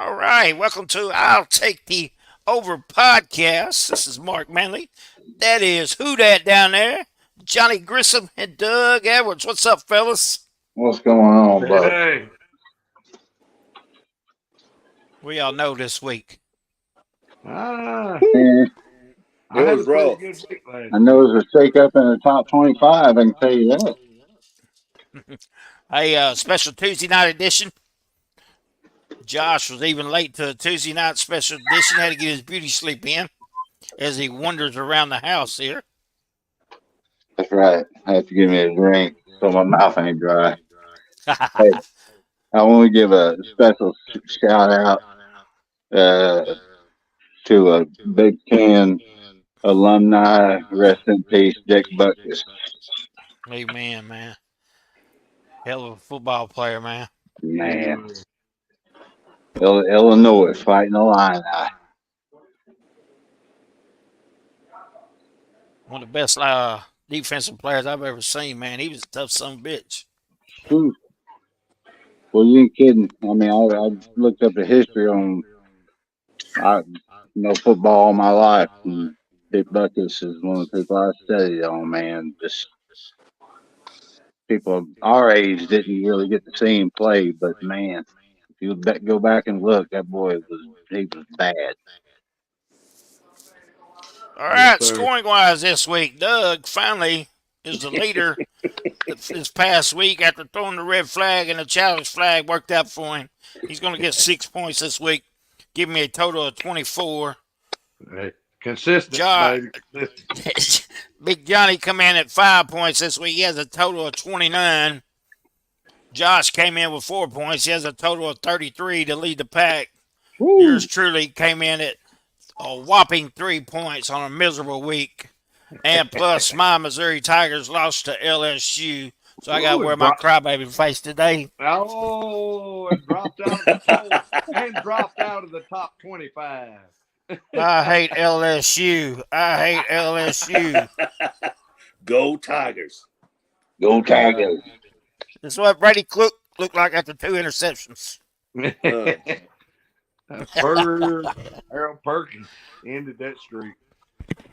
All right, welcome to I'll Take the Over podcast. This is Mark Manley. That is Who Dat down there, Johnny Grissom and Doug Edwards. What's up, fellas? What's going on, bud? Hey, We all know this week. ah, Man, I It had was a pretty rough. good week last I know week. there's a shake-up in the top 25, I can tell you that. A special Tuesday night edition. Josh was even late to a Tuesday night special edition. Had to get his beauty sleep in as he wanders around the house here. That's right. I have to give me a drink so my mouth ain't dry. Hey, I want to give a special shout out to a Big Ten alumni. Rest in peace, Dick Buckus. Amen, man. Hell of a football player, man. Man, Illinois fighting the line. One of the best defensive players I've ever seen, man. He was a tough son of a bitch. Whew. Well, you ain't kidding. I mean, I looked up the history on. I know football all my life. And Dick Buckus is one of the people I studied on. Man, just people our age didn't really get to see him play, but man, if you go back and look, that boy was bad. All Yes, right, sir. scoring wise this week, Doug finally is the leader this past week after throwing the red flag and the challenge flag worked out for him. He's going to get 6 points this week, give me a total of 24. Hey, consistent, Josh, baby. Consistent. Big Johnny come in at 5 points this week. He has a total of 29. Josh came in with 4 points. He has a total of 33 to lead the pack. Woo. Yours truly came in at a whopping 3 points on a miserable week. And plus, my Missouri Tigers lost to LSU. So I got to Ooh, wear my crybaby face today. Oh, and dropped out of the poll and dropped out of the top 25. I hate LSU. I hate LSU. Go Tigers. Go Tigers! This is what Brady Cook looked like after 2 interceptions. Harold Perkins ended that streak.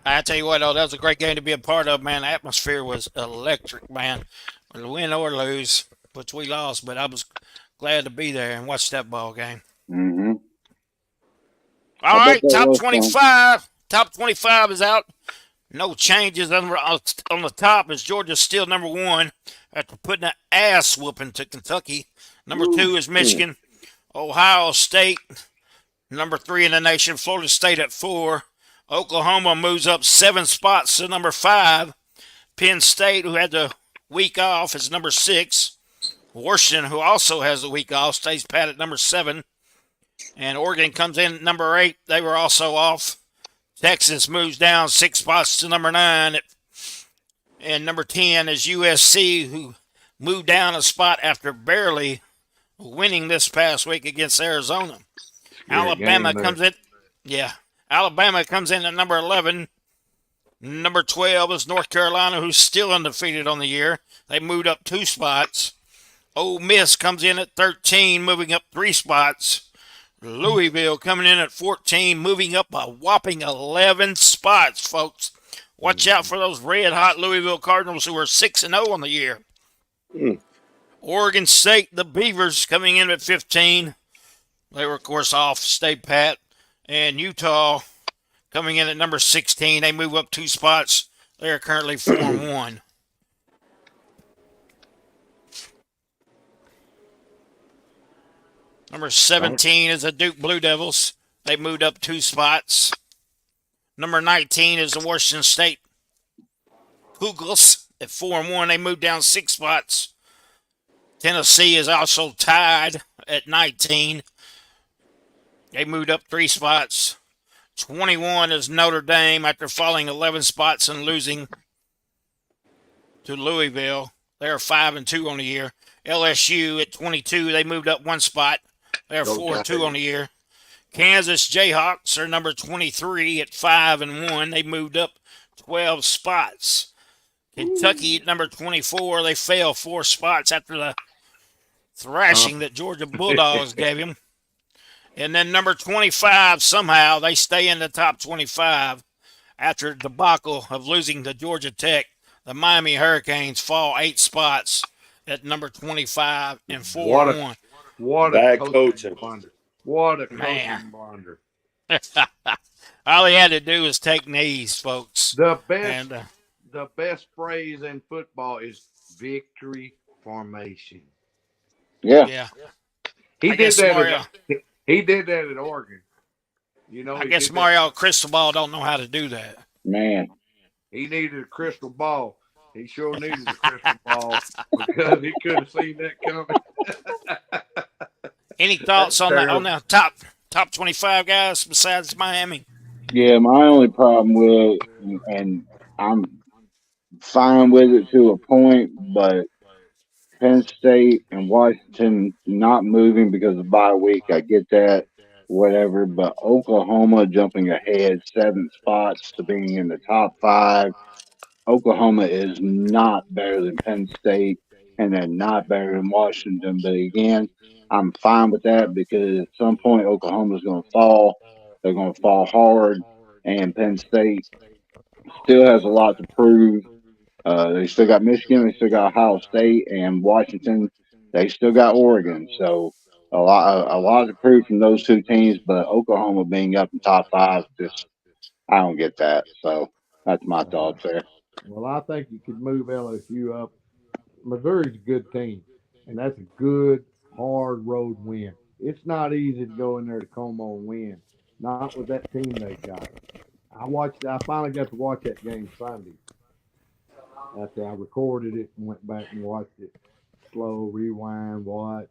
I tell you what, though, that was a great game to be a part of, man. The atmosphere was electric, man. Win or lose, which we lost, but I was glad to be there and watch that ball game. Mm-hmm. All I bet right, that top was fun. 25. Top 25 is out. No changes on the top is Georgia still number 1 after putting an ass whooping to Kentucky. Number 2 is Michigan. Ohio State, number 3 in the nation. Florida State at 4. Oklahoma moves up 7 spots to number 5. Penn State, who had the week off, is number 6. Washington, who also has the week off, stays pat at number 7. And Oregon comes in at number 8. They were also off. Texas moves down 6 spots to number 9. And number 10 is USC, who moved down a spot after barely winning this past week against Arizona. Alabama comes in. Yeah. Alabama comes in at number 11. Number 12 is North Carolina, who's still undefeated on the year. They moved up 2 spots. Ole Miss comes in at 13, moving up 3 spots. Louisville coming in at 14, moving up a whopping 11 spots, folks. Watch out for those red-hot Louisville Cardinals who are 6-0 on the year. Oregon State, the Beavers, coming in at 15. They were, of course, off state pat. And Utah coming in at number 16. They move up 2 spots. They are currently 4-1. Number 17 is the Duke Blue Devils. They moved up 2 spots. Number 19 is the Washington State Cougars at 4-1. They moved down 6 spots. Tennessee is also tied at 19. They moved up 3 spots. 21 is Notre Dame after falling 11 spots and losing to Louisville. They're 5-2 on the year. LSU at 22. They moved up 1 spot. They're 4-2 on the year. Kansas Jayhawks are number 23 at 5-1. They moved up 12 spots. Kentucky at number 24. They fell 4 spots after the thrashing that Georgia Bulldogs gave him. And then number 25, somehow they stay in the top 25 after the debacle of losing to Georgia Tech. The Miami Hurricanes fall 8 spots at number 25 and 4 What and a 1. what a Bad coaching coaching. blunder. What a Man. coaching blunder. All he had to do was take knees, folks. The best And the best phrase in football is victory formation. Yeah. yeah, He I did guess that Mario. he did that at Oregon. You know, I he guess did that. Mario Cristobal don't know how to do that. Man. He needed a crystal ball. He sure needed a crystal ball because he could have seen that coming. Any thoughts on terrible. the top 25 guys besides Miami? Yeah, my only problem with it, and I'm fine with it to a point, but Penn State and Washington not moving because of bye week, I get that, whatever. But Oklahoma jumping ahead 7 spots to being in the top 5. Oklahoma is not better than Penn State, and they're not better than Washington. But again, I'm fine with that because at some point Oklahoma's going to fall. They're going to fall hard, and Penn State still has a lot to prove. They still got Michigan, they still got Ohio State, and Washington. They still got Oregon. So a lot to prove from those two teams. But Oklahoma being up in top 5, just I don't get that. So that's my thoughts there. Well, I think you could move LSU up. Missouri's a good team, and that's a good, hard road win. It's not easy to go in there to Como and win. Not with that team they got. I finally got to watch that game Sunday. After I recorded it and went back and watched it. Slow, rewind, watch.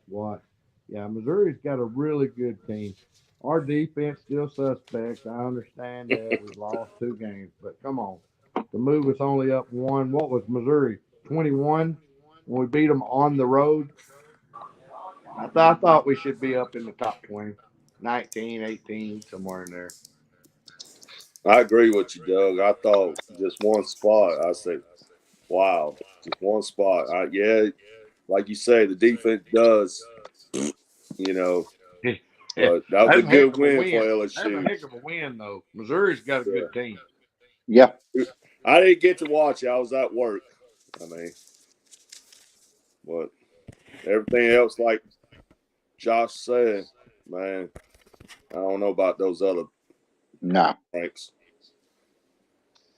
Yeah, Missouri's got a really good team. Our defense still suspect. I understand that we've lost 2 games, but come on. The move us only up 1. What was Missouri? 21 when we beat them on the road. I thought we should be up in the top 20, 19, 18, somewhere in there. I agree with you, Doug. I thought just one spot. I said, wow, just one spot. Yeah, like you say, the defense does, you know, but that was a good win for That's a LSU. heck of a win, though. Missouri's got a good team. Yeah. I didn't get to watch it. I was at work. I mean, but everything else, like Josh said, man, I don't know about those other No. ranks.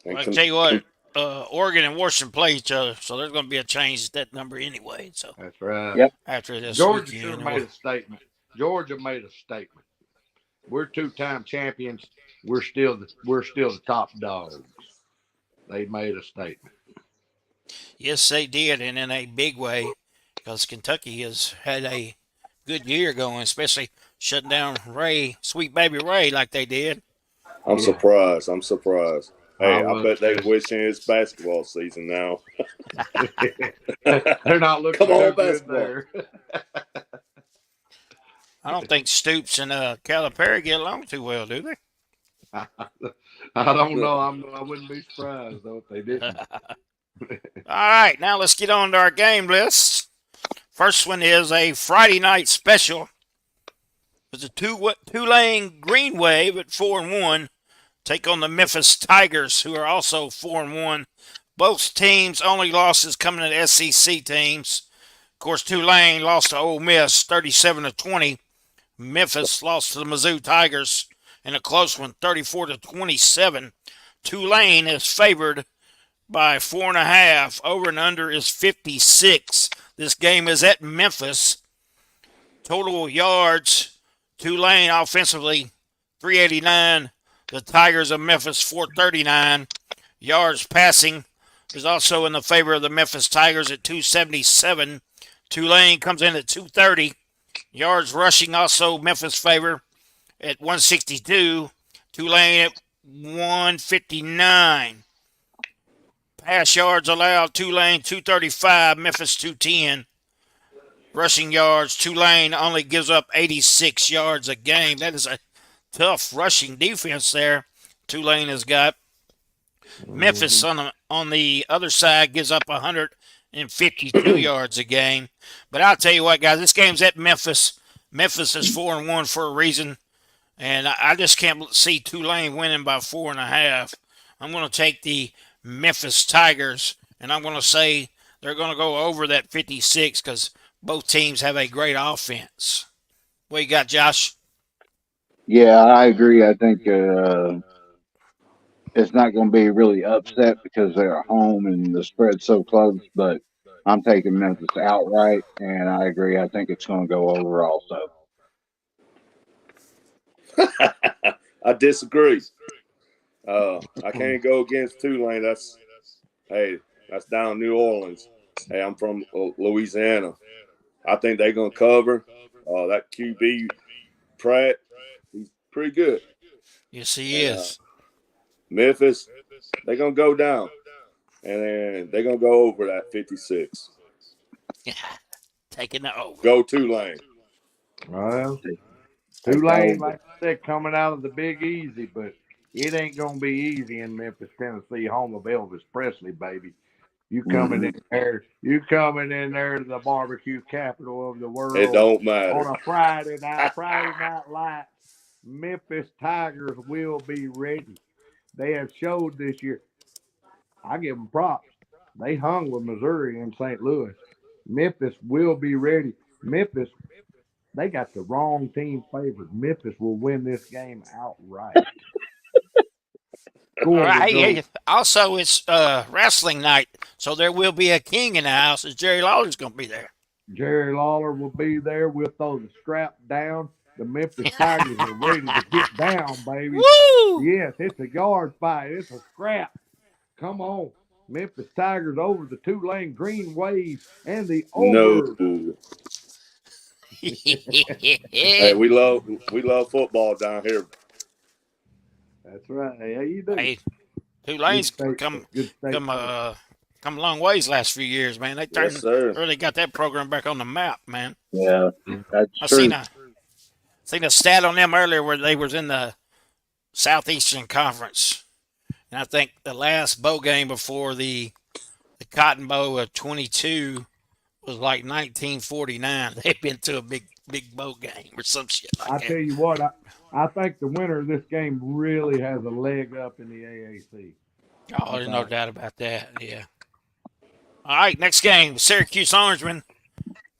Well, I tell you what, Oregon and Washington play each other, so there's going to be a change at that number anyway. So That's right. Yep. after this Georgia should weekend, have made a statement. Georgia made a statement. We're 2-time champions. We're still the top dogs. They made a statement. yes, they did, and in a big way, because Kentucky has had a good year going, especially shutting down Sweet Baby Ray, like they did. I'm surprised. Hey, I bet they too. wishing it's basketball season now. They're not looking Come on, too good basketball. there. I don't think Stoops and Calipari get along too well, do they? I don't know. I wouldn't be surprised though if they didn't. All right, now let's get on to our game list. First one is a Friday night special. It's a Tulane Green Wave at 4-1 take on the Memphis Tigers, who are also 4-1. Both teams' only losses coming to SEC teams. Of course, Tulane lost to Ole Miss 37-20. Memphis lost to the Mizzou Tigers in a close one, 34-27. Tulane is favored by 4.5. Over and under is 56. This game is at Memphis. Total yards, Tulane offensively 389. The Tigers of Memphis 439. Yards passing is also in the favor of the Memphis Tigers at 277. Tulane comes in at 230. Yards rushing also Memphis favor at 162. Tulane at 159. Pass yards allowed, Tulane 235, Memphis 210. Rushing yards, Tulane only gives up 86 yards a game. That is a tough rushing defense there Tulane has got. Memphis on the other side gives up 152 yards a game. But I'll tell you what, guys, this game's at Memphis. Memphis is 4-1 for a reason, and I just can't see Tulane winning by 4.5. I'm going to take the Memphis Tigers, and I'm going to say they're going to go over that 56 because both teams have a great offense. What you got, Josh? Yeah, I agree. I think it's not going to be really upset because they're at home and the spread's so close. But I'm taking Memphis outright, and I agree. I think it's going to go over also. I disagree. I can't go against Tulane. That's down New Orleans. Hey, I'm from Louisiana. I think they're gonna cover. That QB Pratt, he's pretty good. Yes, he And is. Memphis, they're gonna go down, and then they're gonna go over that 56. Taking the over. Go Tulane. Well, Take the Tulane, over. like I said, coming out of the Big Easy, but it ain't gonna be easy in Memphis, Tennessee, home of Elvis Presley, baby. You coming Mm-hmm. in there? You coming in there to the barbecue capital of the It world don't on matter. a Friday night? Friday night lights. Memphis Tigers will be ready. They have showed this year. I give them props. They hung with Missouri and St. Louis. Memphis will be ready. Memphis, they got the wrong team favored. Memphis will win this game outright. All Score will right. go. Hey, also, it's wrestling night, so there will be a king in the house. As Jerry Lawler's going to be there. Jerry Lawler will be there. We'll throw the strap down. The Memphis Tigers are ready to get down, baby. Woo! Yes, it's a yard fight. It's a scrap. Come on. Memphis Tigers over the Tulane Green Wave and the No. over. Hey, we love football down here. That's right. Yeah, you do. Hey, Tulane's Good come state. Good state. come uh come a long ways last few years, man. They Yes, sir. really got that program back on the map, man. Yeah, that's I true. seen a stat on them earlier where they was in the Southeastern Conference, and I think the last bowl game before the Cotton Bowl of 22 was like 1949. They've been to a big bowl game or some shit like I that. tell you what, I think the winner of this game really has a leg up in the AAC. Oh, there's no doubt about that. Yeah. All right, next game: Syracuse Orangemen,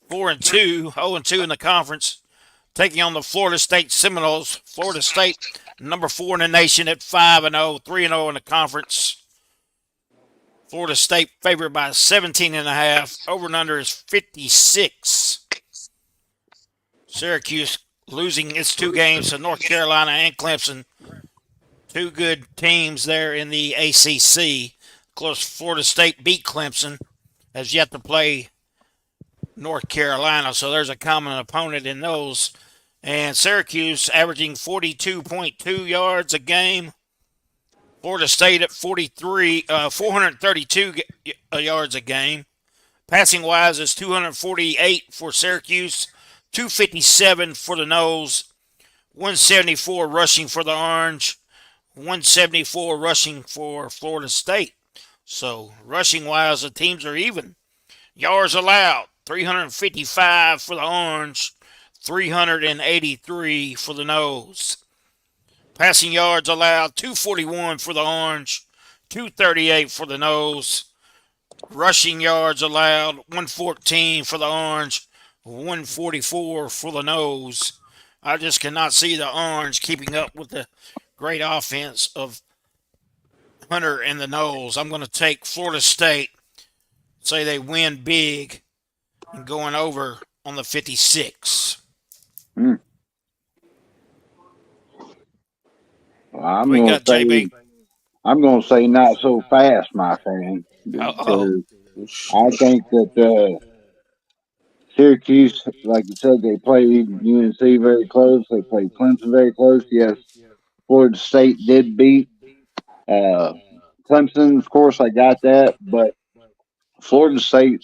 4-2, 0-2 in the conference, taking on the Florida State Seminoles. Florida State, number 4 in the nation at 5-0, 3-0 in the conference. Florida State favored by 17.5. Over and under is 56. Syracuse losing its 2 games to North Carolina and Clemson. 2 good teams there in the ACC. Of course, Florida State beat Clemson, has yet to play North Carolina, so there's a common opponent in those. And Syracuse averaging 42.2 yards a game. Florida State at 432 yards a game. Passing wise is 248 for Syracuse, 257 for the Noles, 174 rushing for the Orange, 174 rushing for Florida State. So rushing wise, the teams are even. Yards allowed, 355 for the Orange, 383 for the Noles. Passing yards allowed, 241 for the Orange, 238 for the Noles. Rushing yards allowed, 114 for the Orange, 144 for the Noles. I just cannot see the Orange keeping up with the great offense of Hunter and the Noles. I'm going to take Florida State, say they win big, and going over on the 56. Mm. Well, I'm We going got to say JB. I'm going to say not so fast, my friend, Uh-oh. because I think that Syracuse, like you said, they played UNC very close. They played Clemson very close. Yes, Florida State did beat uh, Clemson. Of course, I got that, but Florida State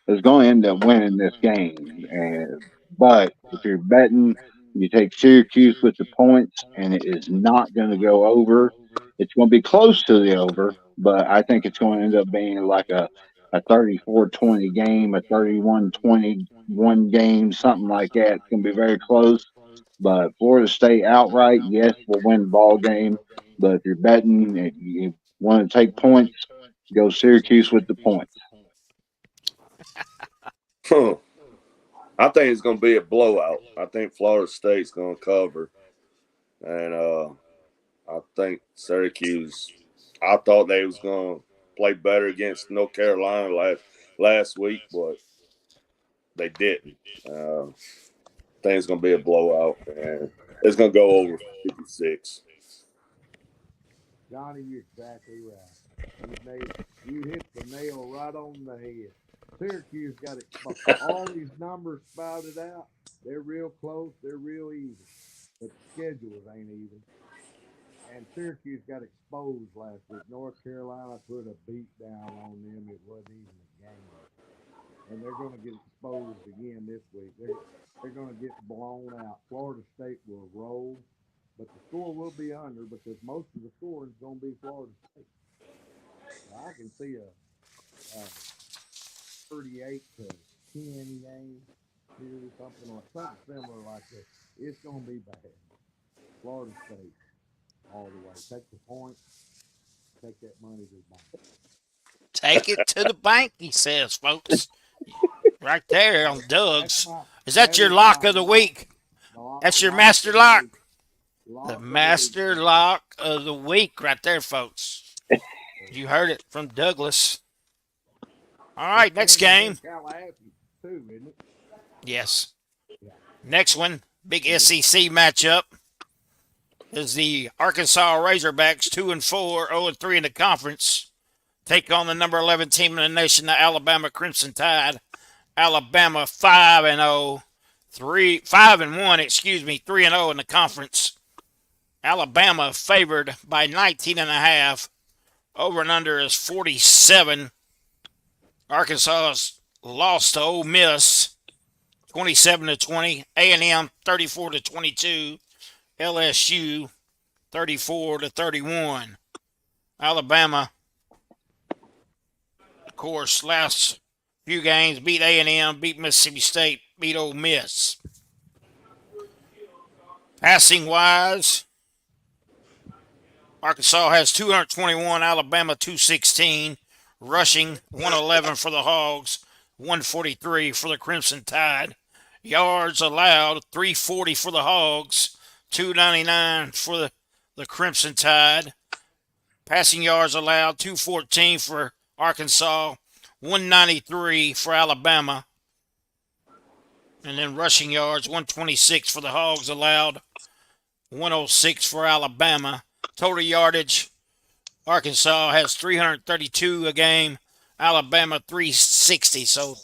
is going to end up winning this game. But if you're betting, you take Syracuse with the points, and it is not going to go over. It's going to be close to the over, but I think it's going to end up being like a a 34-20 game, a 31-21 game, something like that. It's going to be very close. But Florida State outright, yes, will win the ball game. But if you're betting, if you want to take points, go Syracuse with the points. Huh. I think it's going to be a blowout. I think Florida State's going to cover. And I think Syracuse, I thought they was going to play better against North Carolina last week, but they didn't. I think it's going to be a blowout, and it's going to go over 56. Johnny, you're exactly right. You hit the nail right on the head. Syracuse got exposed. All these numbers spouted out, they're real close, they're real even. But the schedules ain't even. And Syracuse got exposed last week. North Carolina put a beat down on them. It wasn't even a game. And they're going to get exposed again this week. They're going to get blown out. Florida State will roll, but the score will be under because most of the scoring is going to be Florida State. So I can see a 38-10 game here, something similar like that. It's going to be bad. Florida State all the way. Take the point. Take that money to the bank. Take it to the bank, he says, folks. Right there on Doug's. Is that your is lock my of the week? That's your lock master of the lock. week. The Lock of the master week. lock of the week right there, folks. You heard it from Douglas. All right, next game. Tallahassee too, isn't it? Yes. Yeah. Next one, big SEC matchup is the Arkansas Razorbacks 2-4, 0-3 in the conference. Take on the number 11 team in the nation, the Alabama Crimson Tide. Alabama 5-0, 5-1, 3-0 in the conference. Alabama favored by 19.5. Over and under is 47. Arkansas lost to Ole Miss 27-20. A&M 34-22. LSU 34-31. Alabama, of course, last few games beat A&M, beat Mississippi State, beat Ole Miss. Passing wise, Arkansas has 221, Alabama 216. Rushing 111 for the Hogs, 143 for the Crimson Tide. Yards allowed 340 for the Hogs, 299 for the Crimson Tide. Passing yards allowed 214 for Arkansas, 193 for Alabama. And then rushing yards 126 for the Hogs allowed, 106 for Alabama. Total yardage, Arkansas has 332 a game, Alabama 360. So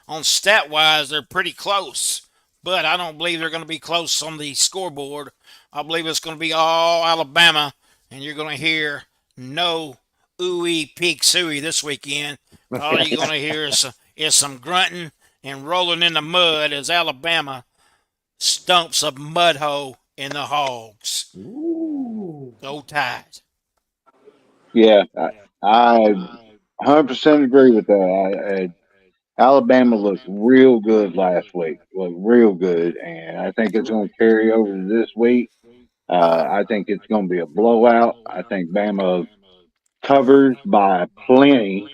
on stat wise, they're pretty close. But I don't believe they're going to be close on the scoreboard. I believe it's going to be all Alabama, and you're going to hear no ooey peek suey this weekend. All you're going to hear is some grunting and rolling in the mud as Alabama stumps a mud hole in the Hogs. Ooh. Go Tide. Yeah, I 100% agree with that. Alabama looked real good last week, looked real good, and I think it's going to carry over to this week. I think it's going to be a blowout. I think Bama covers by plenty,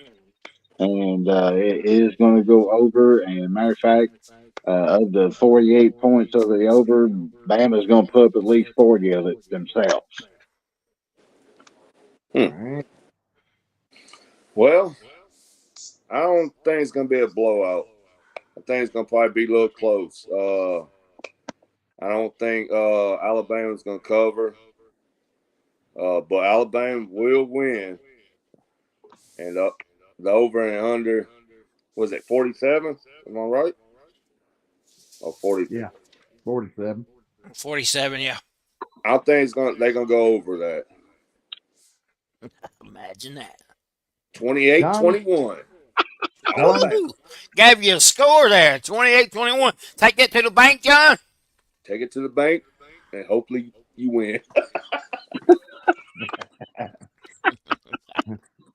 and it is going to go over. And matter of fact, of the 48 points of the over, Bama's going to put up at least 40 of it themselves. All right. Well, I don't think it's going to be a blowout. I think it's going to probably be a little close. I don't think Alabama's going to cover, but Alabama will win. And the over and under, was it 47? Am I right? Or 40? Yeah. 47. 47, yeah. I think they're going to go over that. Imagine that. 28-21. Ooh, gave you a score there, 28-21. Take that to the bank, John. Take it to the bank, and hopefully you win.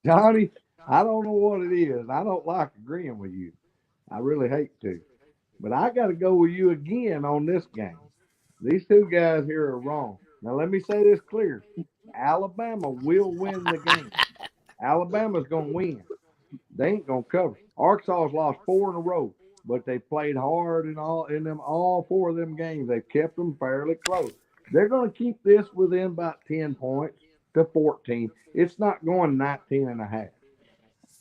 Johnny, I don't know what it is. I don't like agreeing with you. I really hate to. But I got to go with you again on this game. These two guys here are wrong. Now, let me say this clear: Alabama will win the game. Alabama's going to win. They ain't going to cover. Arkansas has lost 4 in a row, but they played hard in all 4 of them games. They've kept them fairly close. They're going to keep this within about 10 points to 14. It's not going 19 and a half.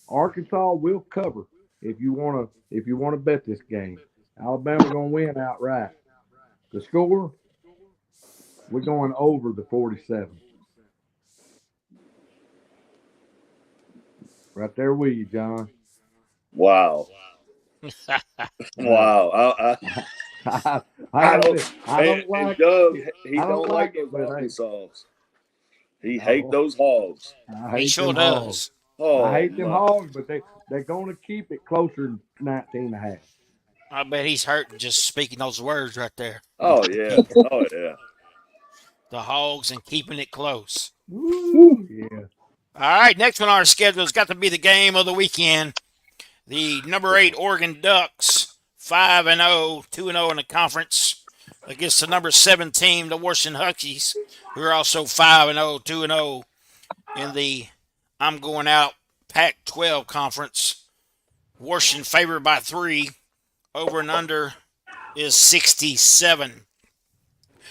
Arkansas will cover if you want to bet this game. Alabama going to win outright. The score, we're going over the 47. Right there with you, John. Wow. Wow. I, I I, don't. I And, don't like Doug, he I don't don't like like those it, but hey, Arkansas. He hate oh, those hogs. I He hate sure them hogs. does. I Oh hate them my. hogs, but they're going to keep it closer than 19 and a half. I bet he's hurting just speaking those words right there. Oh yeah. Oh yeah. The Hogs and keeping it close. Woo, yeah. All right, next one on our schedule has got to be the game of the weekend. The number 8 Oregon Ducks, 5-0, 2-0 in the conference, against the number 7 team, the Washington Huskies, who are also 5-0, 2-0 in the I'm going out Pac-12 conference. Washington favored by 3. Over and under is 67.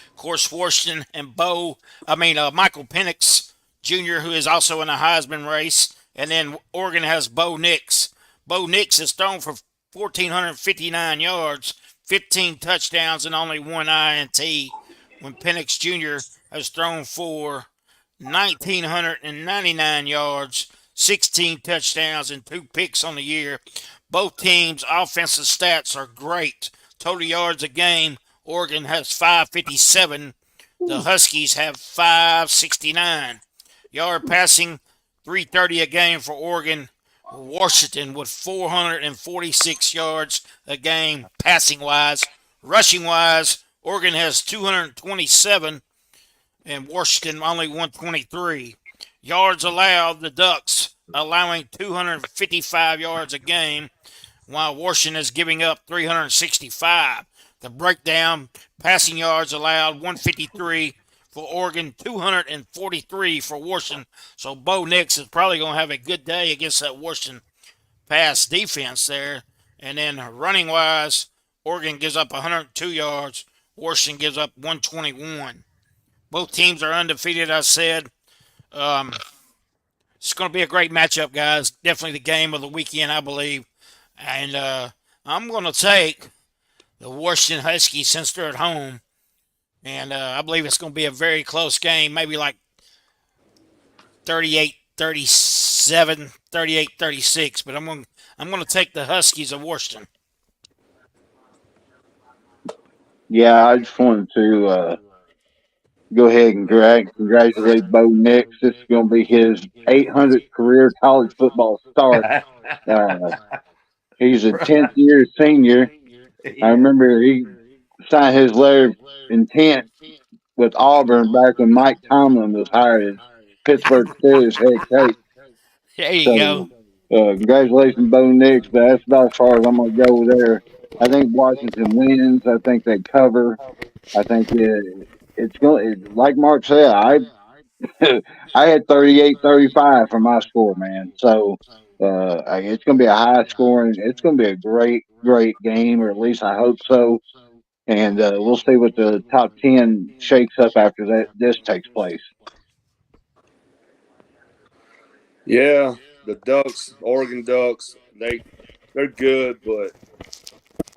Of course, Washington and Michael Penix Jr., who is also in the Heisman race. And then Oregon has Bo Nix. Bo Nix has thrown for 1,459 yards, 15 touchdowns, and only 1 INT, when Penix Jr. has thrown for 1,999 yards, 16 touchdowns, and 2 picks on the year. Both teams' offensive stats are great. Total yards a game, Oregon has 557. The Huskies have 569. Yard passing, 330 a game for Oregon. Washington with 446 yards a game passing wise. Rushing wise, Oregon has 227 and Washington only 123. Yards allowed, the Ducks allowing 255 yards a game, while Washington is giving up 365. The breakdown, passing yards allowed 153 for Oregon, 243 for Washington. So Bo Nix is probably going to have a good day against that Washington pass defense there. And then running wise, Oregon gives up 102 yards. Washington gives up 121. Both teams are undefeated, I said. It's going to be a great matchup, guys. Definitely the game of the weekend, I believe. And I'm going to take the Washington Huskies since they're at home. And I believe it's going to be a very close game, maybe like 38-37, 38-36. But I'm going to take the Huskies of Washington. Yeah, I just wanted to go ahead and congratulate Bo Nix. This is going to be his 800th career college football start. Uh, he's a 10th Right. year senior. I Yeah. remember he signed his letter of intent with Auburn back when Mike Tomlin was hired as Pittsburgh Steelers head coach. There you go. So, congratulations, Bo Nix. But that's about as far as I'm going to go there. I think Washington wins. I think they cover. I think it's going like Mark said. I had 38-35 for my score, man. So it's going to be a high scoring. It's going to be a great game, or at least I hope so. And we'll see what the top 10 shakes up after this takes place. Yeah, the Ducks, Oregon Ducks, they're good, but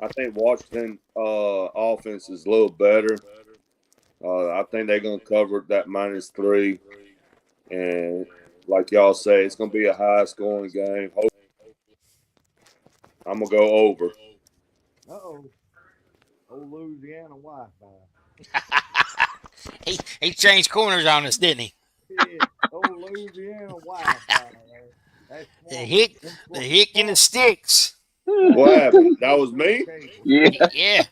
I think Washington offense is a little better. I think they're gonna cover that -3, and like y'all say, it's gonna be a high scoring game. I'm gonna go over. Uh-oh. Old Louisiana Wi-Fi. He changed corners on us, didn't he? Yeah. Old Louisiana Wi-Fi. That's The swamp. Hick, Them the Hick and the swamp, Sticks. What happened? That was swamp me. cable. Yeah. Yeah.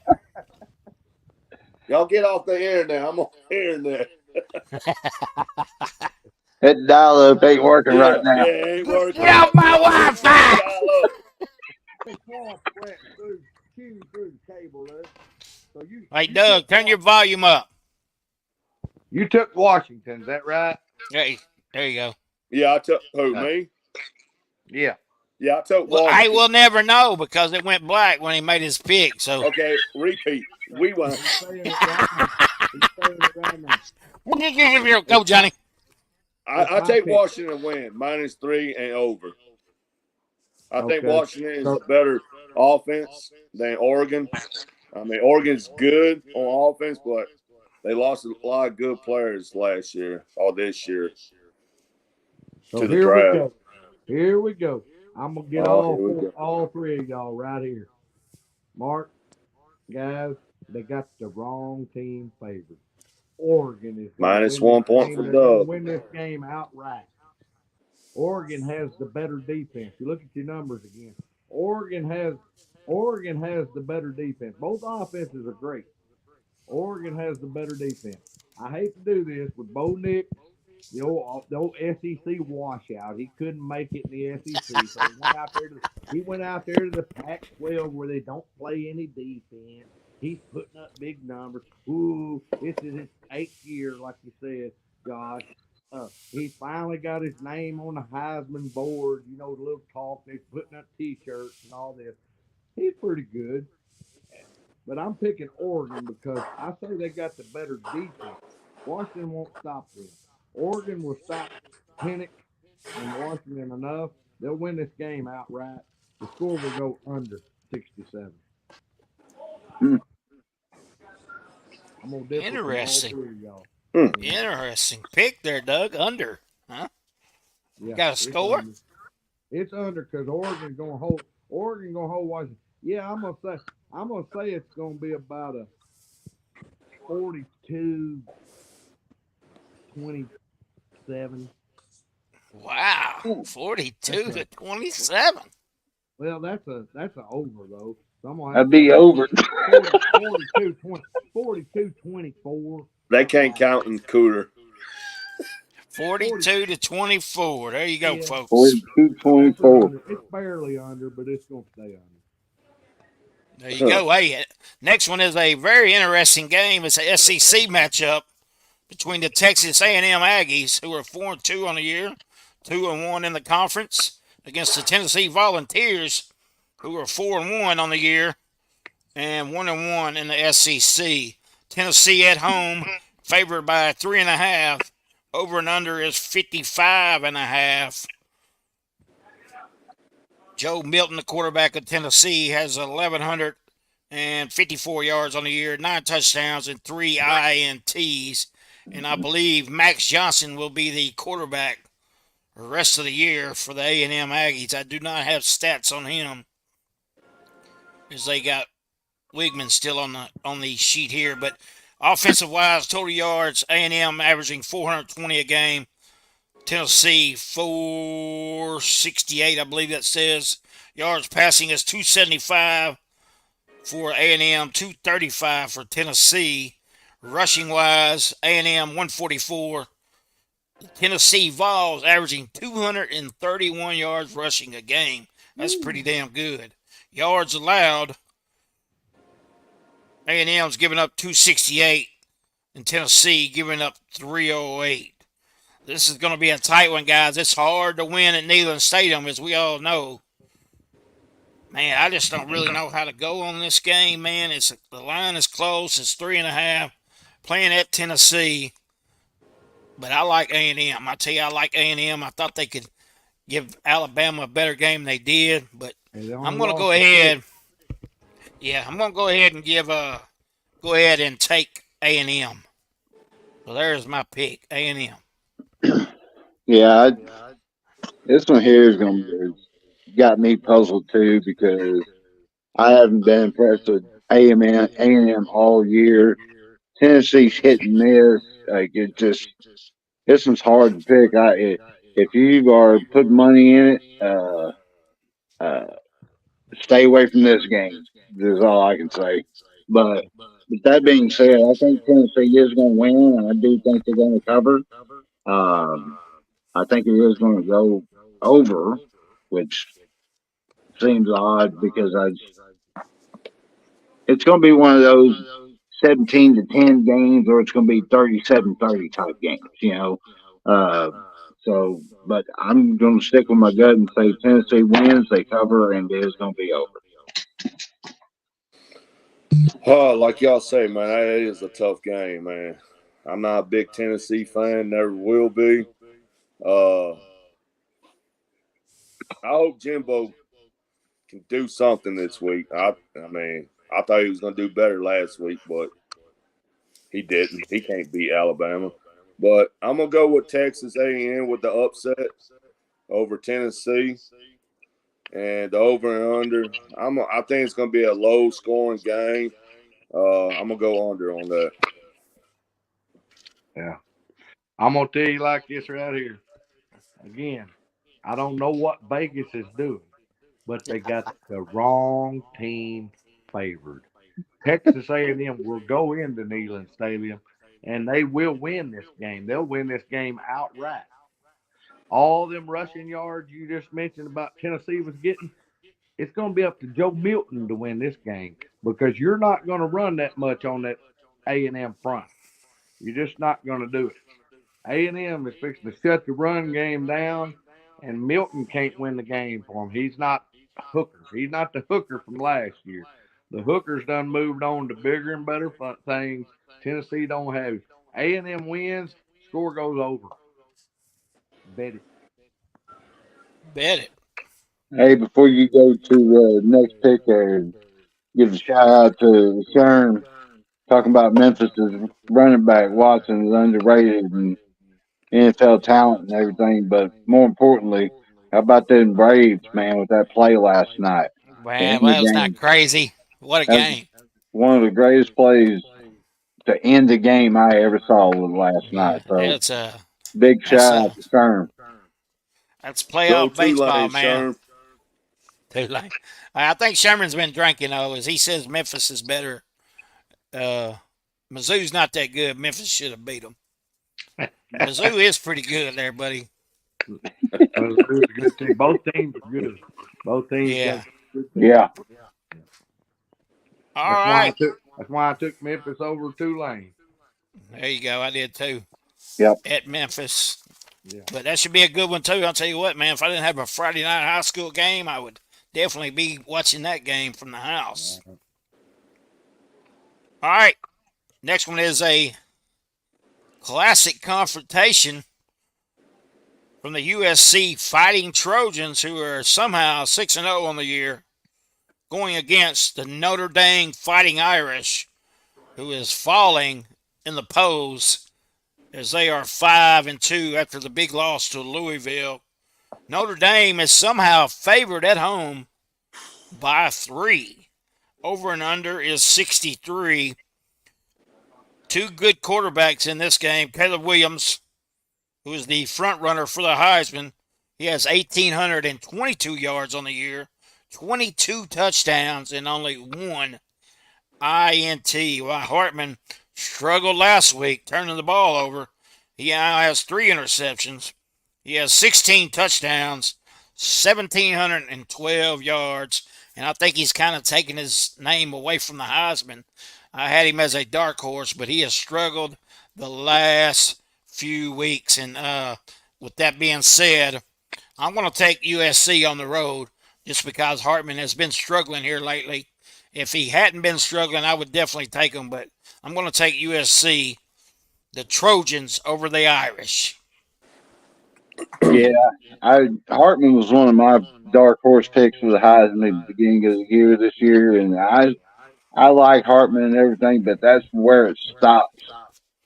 Y'all get off the air now. I'm on the internet. That dial-up ain't working Yeah, right now. yeah, it ain't working. Get off my Wi-Fi! Dial up. They swamp went through, chewed through the cable there. So Hey, Doug, turn your volume up. You took Washington, is that right? Hey, there you go. Yeah, I took who, me? Yeah. Yeah, I took Well, I Washington. will never know because it went black when he made his pick. So Okay, repeat. We won. He's saying it right now. He's saying it right now. go, Johnny. I take Washington win -3 and over. I think Okay. Washington is a better offense than Oregon. I mean, Oregon's good on offense, but they lost a lot of good players last year or this year So to the here we draft. go. Here we go. I'm gonna get all three of y'all right here. Mark, guys, they got the wrong team favored. Oregon is -1 point for They're gonna Doug. win this game outright. Oregon has the better defense. You look at your numbers again. Oregon has the better defense. Both offenses are great. Oregon has the better defense. I hate to do this with Bo Nix, the old SEC washout. He couldn't make it in the SEC, so he went out there to the Pac-12 where they don't play any defense. He's putting up big numbers. Ooh, this is his 8th year, like you said, Josh. He finally got his name on the Heisman board. You know, the little talk. They're putting up T-shirts and all this. He's pretty good. But I'm picking Oregon because I say they got the better defense. Washington won't stop them. Oregon will stop Penix and Washington enough. They'll win this game outright. The score will go under 67. I'm gonna differ from all Interesting. three of y'all. Interesting pick there, Doug. Under, huh? Yeah, Got a score? It's under because Oregon gonna hold Washington. Yeah, I'm gonna say it's gonna be about a 42-27. Wow, 42-27. Well, that's a over though. So That'd be over. 42-24. They can't count in Cooter. 42-24. There you go, Yeah. folks. 42-24. It's barely under, but it's gonna stay under. There you go. Hey, next one is a very interesting game. It's a SEC matchup between the Texas A&M Aggies, who are 4-2 on the year, 2-1 in the conference, against the Tennessee Volunteers, who are 4-1 on the year and 1-1 in the SEC. Tennessee at home, favored by 3.5. Over and under is 55.5. Joe Milton, the quarterback of Tennessee, has 1,154 yards on the year, 9 touchdowns, and 3 INTs. And I believe Max Johnson will be the quarterback the rest of the year for the A&M Aggies. I do not have stats on him, as they got Wigman still on the sheet here. But offensive wise, total yards, A&M averaging 420 a game. Tennessee 468, I believe that says. Yards passing is 275 for A&M, 235 for Tennessee. Rushing wise, A&M 144. Tennessee Vols averaging 231 yards rushing a game. That's pretty damn good. Yards allowed, A&M's giving up 268 and Tennessee giving up 308. This is going to be a tight one, guys. It's hard to win at Neyland Stadium, as we all know. Man, I just don't really know how to go on this game, man. The line is close. It's 3.5. Playing at Tennessee. But I like A&M. I tell you, I like A&M. I thought they could give Alabama a better game than they did. But I'm going to go ahead. Yeah, I'm going to go ahead and go ahead and take A&M. So there's my pick, A&M. Yeah, this one here is got me puzzled too because I haven't been impressed with A&M all year. Tennessee's hit and miss. Like this one's hard to pick. If you are putting money in it, uh, stay away from this game. Is all I can say. But with that being said, I think Tennessee is going to win, and I do think they're going to cover. Um, I think it is going to go over, which seems odd because it's going to be one of those 17-10 games, or it's going to be 37-30 type games, you know. Uh, but I'm going to stick with my gut and say Tennessee wins, they cover, and it is going to be over. Oh, like y'all say, man, that is a tough game, man. I'm not a big Tennessee fan, never will be. Uh, I hope Jimbo can do something this week. I mean, I thought he was going to do better last week, but he didn't. He can't beat Alabama. But I'm going to go with Texas A&M with the upset over Tennessee. And the over and under, I think it's going to be a low scoring game. I'm going to go under on that. Yeah. I'm gonna tell you like this right here. Again, I don't know what Vegas is doing, but they got the wrong team favored. Texas A&M will go into Neyland Stadium, and they will win this game. They'll win this game outright. All them rushing yards you just mentioned about Tennessee was getting, it's going to be up to Joe Milton to win this game because you're not going to run that much on that A&M front. You're just not going to do it. A&M is fixing to shut the run game down, and Milton can't win the game for him. He's not hooker. He's not the hooker from last year. The hookers done moved on to bigger and better things. Tennessee don't have it. A&M wins, score goes over. Bet it. Bet it. Hey, before you go to next pick, give a shout out to Sherm talking about Memphis's running back Watson is underrated and NFL talent and everything. But more importantly, how about them Braves, man, with that play last night to Man, end well, the that was not game? crazy. What a That was game. one of the greatest plays to end the game I ever saw was last Yeah, night. So it's big that's shout out to Sherm. that's Go playoff baseball, Tulane, man. Sherm. Too late. I think Sherman's been drinking though, as he says Memphis is better. Uh, Mizzou's not that good. Memphis should have beat them. Mizzou is pretty good there, buddy. Well, it was a good team. Both teams are good. Both teams got Yeah. good teams. Yeah. All That's why I right. took. That's why I took Memphis over Tulane. There you go. I did too Yep. at Memphis. Yeah. But that should be a good one too. I'll tell you what, man. If I didn't have a Friday night high school game, I would definitely be watching that game from the house. All right. Next one is a classic confrontation from the USC Fighting Trojans, who are somehow 6-0 on the year, going against the Notre Dame Fighting Irish, who is falling in the polls as they are 5-2 after the big loss to Louisville. Notre Dame is somehow favored at home by 3. Over and under is 63. Two good quarterbacks in this game. Caleb Williams, who is the front runner for the Heisman, he has 1,822 yards on the year, 22 touchdowns, and only 1 INT. While Hartman struggled last week turning the ball over, he now has 3 interceptions. He has 16 touchdowns, 1,712 yards, and I think he's kind of taken his name away from the Heisman. I had him as a dark horse, but he has struggled the last few weeks. And with that being said, I'm going to take USC on the road just because Hartman has been struggling here lately. If he hadn't been struggling, I would definitely take him, but I'm going to take USC, the Trojans, over the Irish. Yeah. Hartman was one of my dark horse picks for the Heisman at the beginning of the year this year, and I like Hartman and everything, but that's where it stops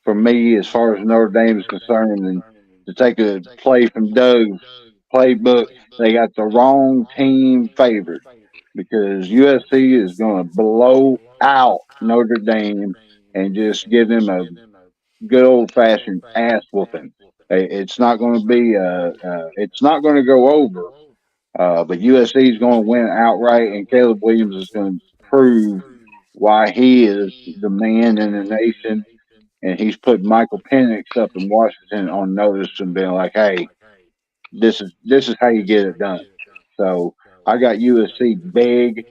for me as far as Notre Dame is concerned. And to take a play from Doug's playbook, they got the wrong team favored because USC is going to blow out Notre Dame and just give them a good old fashioned ass whooping. It's not going to be it's not going to go over. But USC is going to win outright, and Caleb Williams is going to prove why he is the man in the nation. And he's put Michael Penix up in Washington on notice and being like, "Hey, This is how you get it done. So I got USC big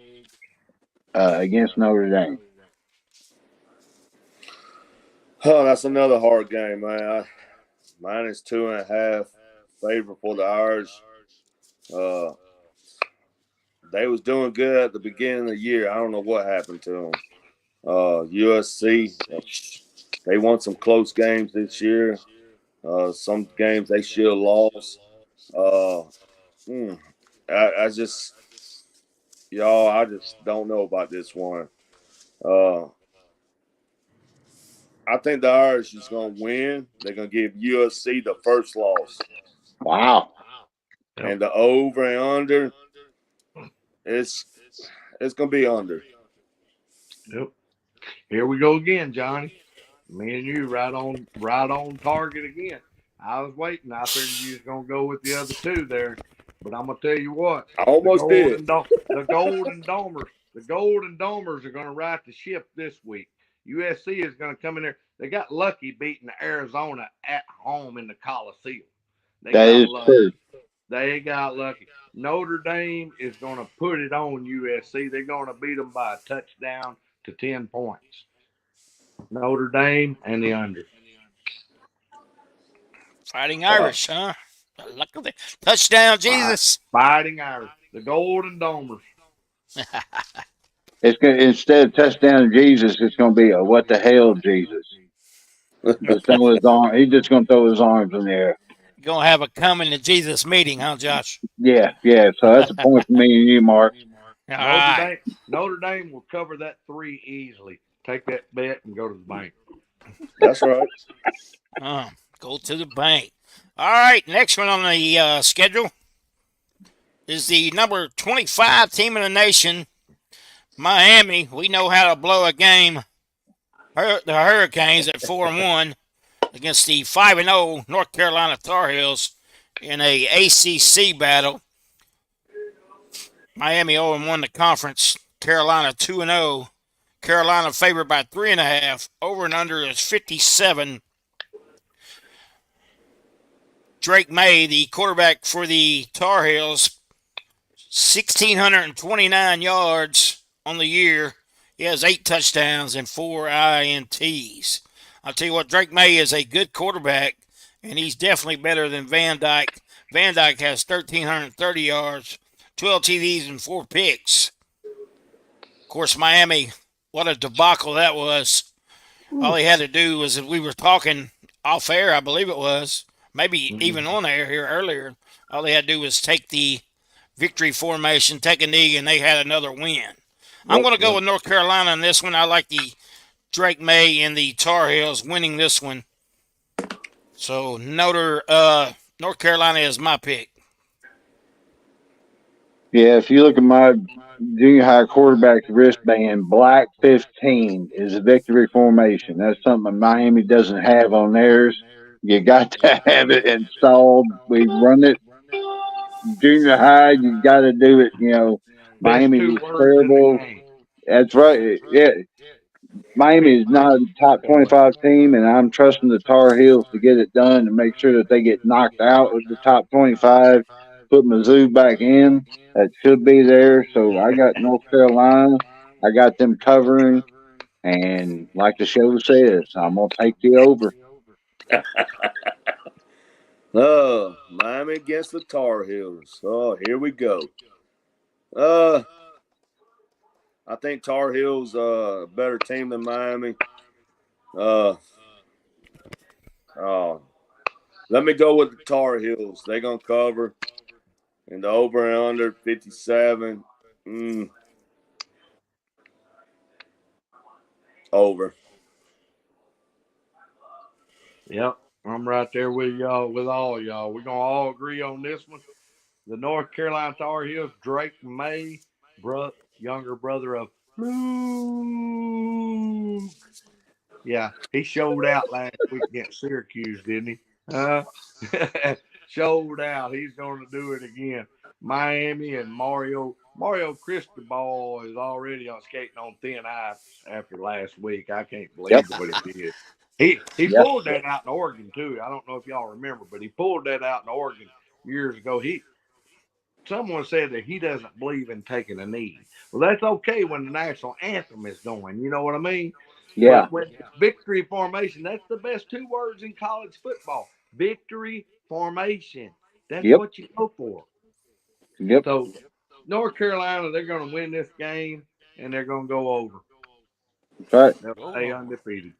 against Notre Dame. Oh, that's another hard game, man. Mine is 2.5 favor for the Irish. They was doing good at the beginning of the year. I don't know what happened to them. USC, they won some close games this year. Some games they should have lost. Uh, I just, y'all, I just don't know about this one. Uh, I think the Irish is going to win. They're going to give USC the first loss. Wow. Yep. And the over and under, it's going to be under. Yep. Here we go again, Johnny. Me and you right on target again. I was waiting. I figured you was gonna go with the other two there, but I'm gonna tell you what. I almost did. The Golden Domers are gonna right the ship this week. USC is gonna come in there. They got lucky beating Arizona at home in the Coliseum. That is true. They got lucky. Notre Dame is gonna put it on USC. They're gonna beat them by a touchdown to 10 points. Notre Dame and the under. Fighting Irish, huh? Look at the touchdown, Jesus. Fighting Irish. The Golden Domers. It's gonna, instead of touchdown Jesus, it's gonna be a what the hell Jesus. Just throw his arm. He's just gonna throw his arms in the air. You're going to have a coming to Jesus meeting, huh, Josh? Yeah. So that's a point for me and you, Mark. All right. Notre Dame will cover that 3 easily. Take that bet and go to the bank. That's right. Go to the bank. All right, next one on the schedule is the number 25 team in the nation, Miami. We know how to blow a game. The Hurricanes at 4-1 against the 5-0 North Carolina Tar Heels in a ACC battle. Miami 0-1 the conference. Carolina 2-0. Carolina favored by 3.5. Over and under is 57. Drake May, the quarterback for the Tar Heels, 1,629 yards on the year. He has 8 touchdowns and 4 INTs. I'll tell you what, Drake May is a good quarterback, and he's definitely better than Van Dyke. Van Dyke has 1,330 yards, 12 TDs, and 4 picks. Of course, Miami, what a debacle that was. All he had to do was, we were talking off air, I believe it was, maybe even on air here earlier, all they had to do was take the victory formation, take a knee, and they had another win. I'm going to go with North Carolina in this one. I like the Drake May and the Tar Heels winning this one. So North Carolina is my pick. Yeah, if you look at my junior high quarterback wristband, black 15 is a victory formation. That's something Miami doesn't have on theirs. You got to have it installed. We run it junior high. You got to do it. Best Miami 2 is words in the terrible. game. That's right. Yeah, Miami is not a top 25 team, and I'm trusting the Tar Heels to get it done and make sure that they get knocked out of the top 25, put Mizzou back in. That should be there. So I got North Carolina. I got them covering. And like the show says, I'm going to take the over. Miami against the Tar Heels. Oh, here we go. I think Tar Heels a better team than Miami. Let me go with the Tar Heels. They're going to cover. And the over and under 57. Over. Yep, I'm right there with y'all, with all y'all. We're going to all agree on this one. The North Carolina Tar Heels, Drake May, younger brother of Luke. Yeah, he showed out last week against Syracuse, didn't he? Showed out. He's going to do it again. Miami and Mario Cristobal is already on skating on thin ice after last week. I can't believe what he did. He pulled that out in Oregon too. I don't know if y'all remember, but he pulled that out in Oregon years ago. Someone said that he doesn't believe in taking a knee. Well, that's okay when the national anthem is going. You know what I mean? Yeah. But when it's victory formation, that's the best two words in college football. Victory formation. That's Yep. what you go for. Yep. So North Carolina, they're going to win this game and they're going to go over. That's right. They'll stay Oh, undefeated.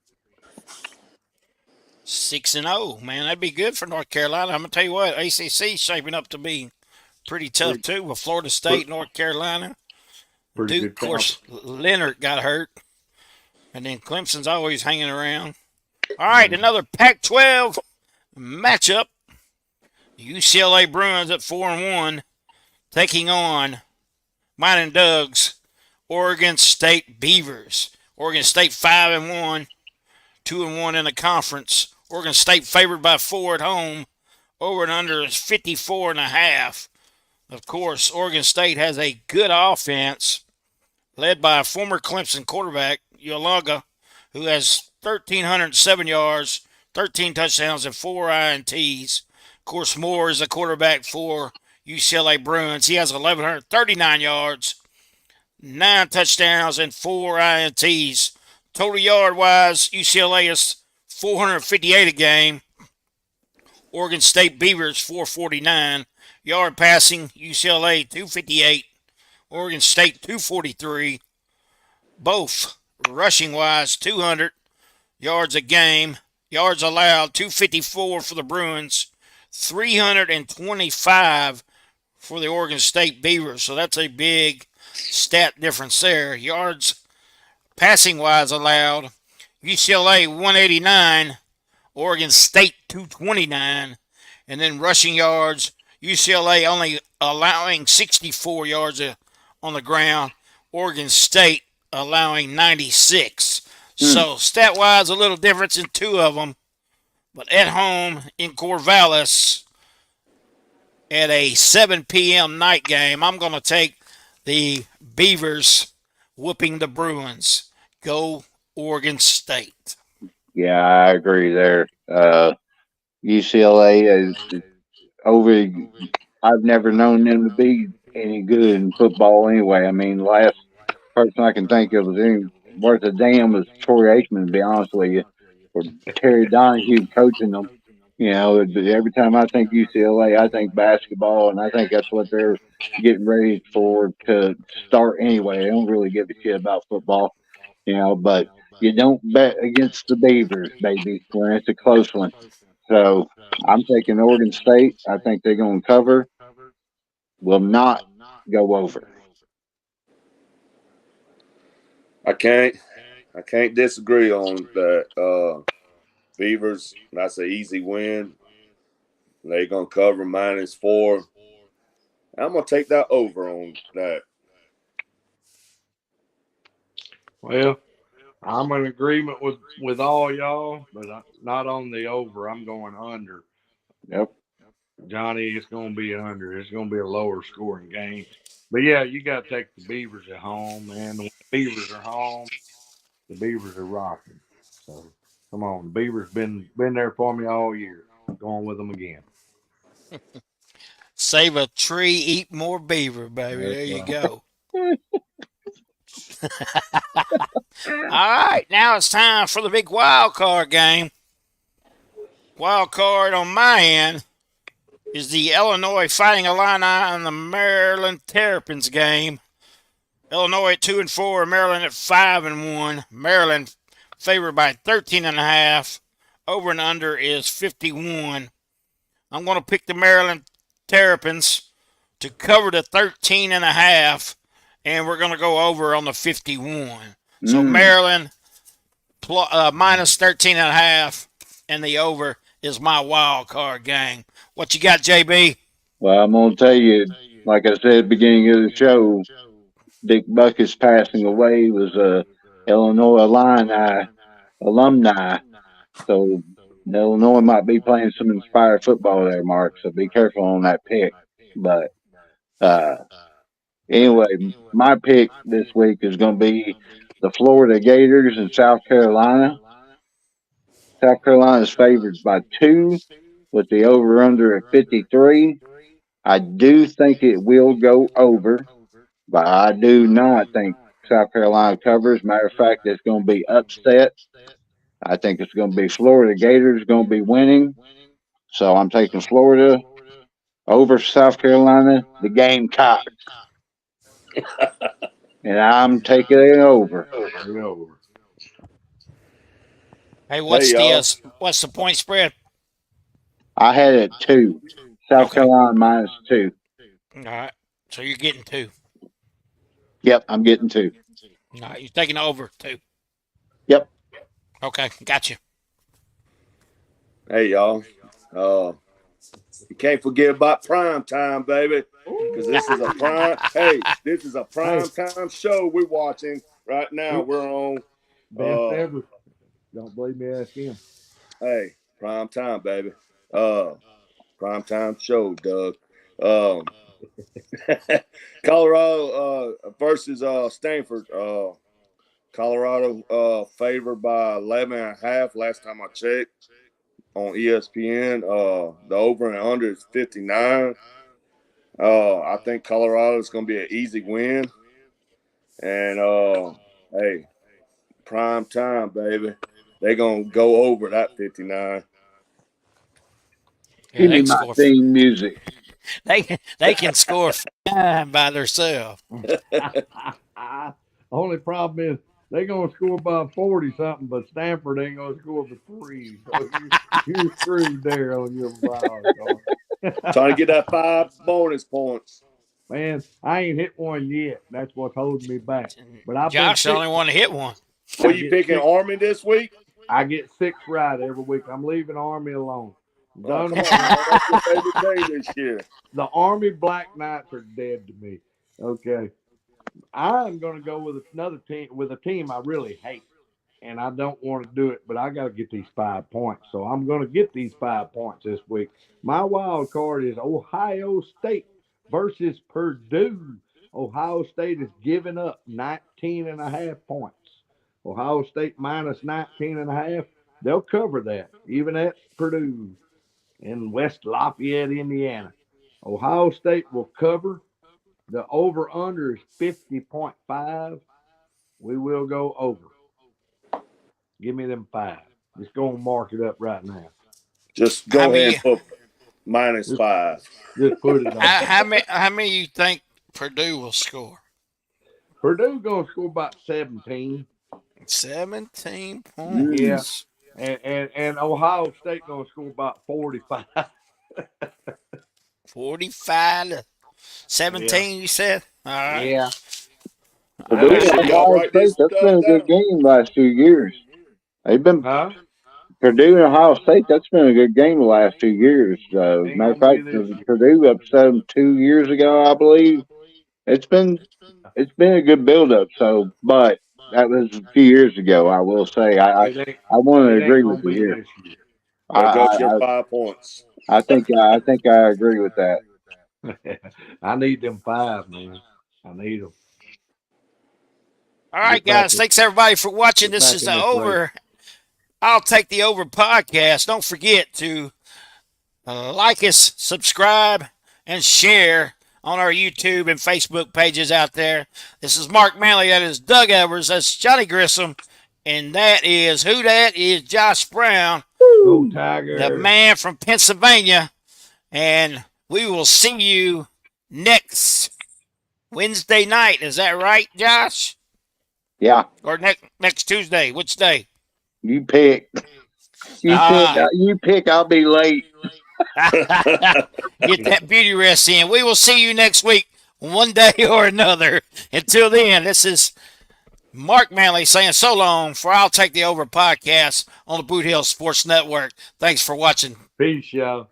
6-0, man. That'd be good for North Carolina. I'm gonna tell you what, ACC shaping up to be pretty tough Pretty, too with Florida pretty, State, North Carolina. pretty Duke, of good course, conference. Leonard got hurt, and then Clemson's always hanging around. All right, Mm-hmm. another Pac-12 matchup. UCLA Bruins at 4-1, taking on mine and Doug's Oregon State Beavers. Oregon State 5-1, 2-1 in the conference. Oregon State favored by 4 at home. Over and under is 54.5. Of course, Oregon State has a good offense led by a former Clemson quarterback, Yalaga, who has 1,307 yards, 13 touchdowns, and 4 INTs. Of course, Moore is the quarterback for UCLA Bruins. He has 1,139 yards, 9 touchdowns, and 4 INTs. Total yard wise, UCLA is 458 a game. Oregon State Beavers 449. Yard passing, UCLA 258. Oregon State 243. Both rushing wise 200 yards a game. Yards allowed 254 for the Bruins, 325 for the Oregon State Beavers. So that's a big stat difference there. Yards passing wise allowed, UCLA 189, Oregon State 229, and then rushing yards, UCLA only allowing 64 yards on the ground, Oregon State allowing 96. So stat wise, a little difference in two of them, but at home in Corvallis at a 7 p.m. night game, I'm going to take the Beavers whooping the Bruins. Go Oregon State. Yeah, I agree there. UCLA is over. I've never known them to be any good in football anyway. I mean, the last person I can think of was any worth a damn was Troy Aikman, to be honest with you, or Terry Donahue coaching them. You know, every time I think UCLA, I think basketball, and I think that's what they're getting ready for to start anyway. They don't really give a shit about football, you know, but you don't bet against the Beavers, baby, when it's a close one. So I'm taking Oregon State. I think they're going to cover. Will not go over. I can't disagree on that. Beavers, that's an easy win. They're gonna cover -4. I'm gonna take that over on that. Well, I'm in agreement with all y'all, but not on the over. I'm going under. Yep. Johnny, it's going to be under. It's going to be a lower scoring game. But yeah, you got to take the Beavers at home, man. When the Beavers are home, the Beavers are rocking. So come on, the Beavers been there for me all year. Going with them again. Save a tree, eat more beaver, baby. That's There you right. go. All right, now it's time for the big wild card game. Wild card on my end is the Illinois Fighting Illini and the Maryland Terrapins game. Illinois at 2-4, Maryland at 5-1. Maryland favored by 13.5. Over and under is 51. I'm going to pick the Maryland Terrapins to cover the 13.5, and we're going to go over on the 51. So Maryland minus 13.5, and the over is my wild card game. What you got, JB? Well, I'm going to tell you, like I said at the beginning of the show, Dick Buckus passing away was a Illinois Illini alumni. So Illinois might be playing some inspired football there, Mark. So be careful on that pick. But uh, anyway, my pick this week is going to be the Florida Gators in South Carolina. South Carolina is favored by 2 with the over under at 53. I do think it will go over, but I do not think South Carolina covers. Matter of fact, it's going to be upset. I think it's going to be Florida Gators going to be winning. So I'm taking Florida over South Carolina, the Gamecocks, and I'm taking it over. Over. Hey, Hey, y'all. what's the point spread? I had it 2. South Okay. Carolina -2. All right. So you're getting 2. Yep, I'm getting 2. All right. You're taking over 2. Yep. Okay. Gotcha. Hey, y'all. You can't forget about prime time, baby. Because this is a prime. Hey, this is a prime time show we're watching right now. We're on. Best ever. Don't believe me, ask him. Hey, prime time, baby. Prime time show, Doug. Colorado versus Stanford. Colorado favored by 11.5 last time I checked on ESPN. The over and under is 59. I think Colorado is going to be an easy win. And hey, prime time, baby. They're going to go over that 59. Yeah, Give they me can my score. theme music. They can score by themselves. Only problem is they're gonna score by 40 something, but Stanford ain't gonna score for 3. So you screwed there on your wild card. Trying to get that 5 bonus points. Man, I ain't hit one yet. That's what's holding me back. But I've been Josh the 6. only one to hit one. What I you get picking, 6. Army this week? I get 6 right every week. I'm leaving Army alone. Oh, Done come with on, man. That's your favorite team this year. the Army Black Knights are dead to me. Okay. I'm going to go with another team, with a team I really hate, and I don't want to do it, but I got to get these 5 points. So I'm going to get these 5 points this week. My wild card is Ohio State versus Purdue. Ohio State is giving up 19.5 points. Ohio State minus 19.5. They'll cover that, even at Purdue in West Lafayette, Indiana. Ohio State will cover. The over under is 50.5. We will go over. Give me them 5. Just go and mark it up right now. Just How go ahead many? and put -5. Just put it on. How many you think Purdue will score? Purdue gonna score about 17. 17 Yeah. points. And Ohio State gonna score about 45. 45 to Yeah. 17, you said? All right. Yeah. Purdue I Hey, and think y'all Ohio write State, this that's been stuff a good down. game the last few years. They've been huh? Purdue and Ohio State. That's been a good game the last 2 years. Ain't Matter of gonna be fact, this year. Purdue upset them 2 years ago, I believe. It's been it's been a good build up. So, but that was a few years ago. I will say It ain't I want to it ain't agree with gonna you be here. this year. There I goes your 5 points. I think I agree with that. I need them 5, man. I need them. All right, Get back guys. Thanks, everybody, for watching. get This back is in the this race. Over. I'll Take the Over podcast. Don't forget to like us, subscribe, and share on our YouTube and Facebook pages out there. This is Mark Manley. That is Doug Evers. That's Johnny Grissom. And that is who that is Josh Brown, Go the Tigers. man from Pennsylvania. And we will see you next Wednesday night. Is that right, Josh? Yeah, Or next Tuesday? Which day? you pick. Ah, You pick. I'll be late. get that beauty rest in. We will see you next week, one day or another. Until then, this is Mark Manley saying so long for I'll Take the Over podcast on the Boot Hill Sports Network. Thanks for watching. Peace, y'all.